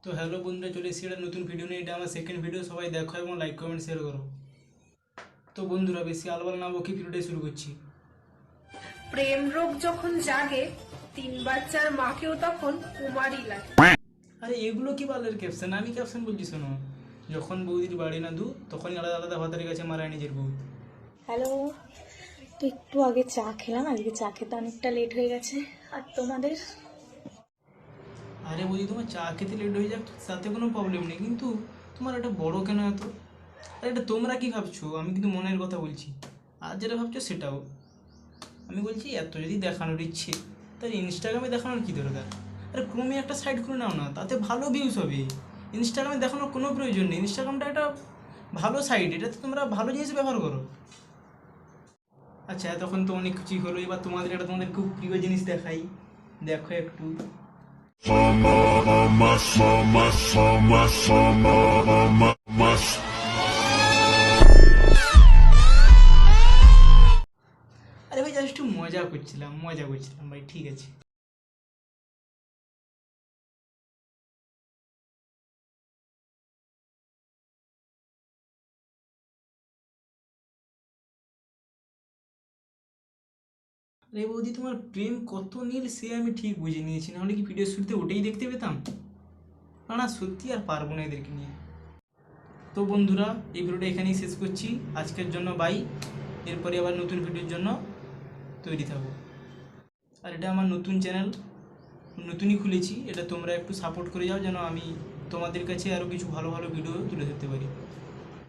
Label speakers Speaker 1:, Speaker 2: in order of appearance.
Speaker 1: তো হ্যালো বন্ধুরা, চলে এসেছি একটা নতুন ভিডিও নিয়ে। এটা আমার সেকেন্ড ভিডিও। সবাই দেখো এবং লাইক কমেন্ট শেয়ার করো। তো বন্ধুরা, বেশি আলবাল না বকি ভিডিওটাই শুরু করছি।
Speaker 2: প্রেম রোগ যখন জাগে, 3 বাচ্চার মাকেও তখন কুমারী লাগে।
Speaker 1: আরে এগুলো কি বালের ক্যাপশন? আমি ক্যাপশন বলছি শোনো। যখন বৌদির বাড়ি না দু, তখনই আলাদা আলাদা ভাতারের কাছে মারায় নিজের বউ।
Speaker 3: হ্যালো। তো একটু আগে চা খেলাম, আজকে চা খেতে অনেকটা লেট হয়ে গেছে। আর তোমাদের?
Speaker 1: আরে বৌদি, তোমার চা খেতে লেট হয়ে যাক তাতে কোনো প্রবলেম নেই, কিন্তু তোমার এটা বড় কেন এত? আরে এটা তোমরা কি ভাবছো? আমি কিন্তু মনের কথা বলছি। আর যেটা ভাবছো সেটাও আমি বলছি। এত যদি দেখানোর ইচ্ছে, তাহলে ইনস্টাগ্রামে দেখানোর কী দরকার? আরে ক্রমে একটা সাইট খুলে নাও না, তাতে ভালো ভিউজ হবে। ইনস্টাগ্রামে দেখানোর কোনো প্রয়োজন নেই। ইনস্টাগ্রামটা একটা ভালো সাইট, এটাতে তোমরা ভালো জিনিস ব্যবহার করো। আচ্ছা, তখন তো অনেক কিছুই হলো, এবার তোমাদের একটা তোমাদের খুব প্রিয় জিনিস দেখাই। দেখো একটু। আরে ভাই, জাস্ট একটু মজা করছিলাম ভাই, ঠিক আছে। আরে বৌদি, তোমার প্রেম কত নীল সে আমি ঠিক বুঝে নিয়েছি, নাহলে কি ভিডিও শুরুতে ওটাই দেখতে পেতাম? না না, সত্যি আর পারবো না এদেরকে নিয়ে। তো বন্ধুরা, এই ভিডিওটা এখানেই শেষ করছি। আজকের জন্য বাই। এরপরে আবার নতুন ভিডিওর জন্য তৈরি থাকবো। আর এটা আমার নতুন চ্যানেল, নতুনই খুলেছি। এটা তোমরা একটু সাপোর্ট করে যাও, যেন আমি তোমাদের কাছে আরও কিছু ভালো ভালো ভিডিও তুলে ধরতে পারি।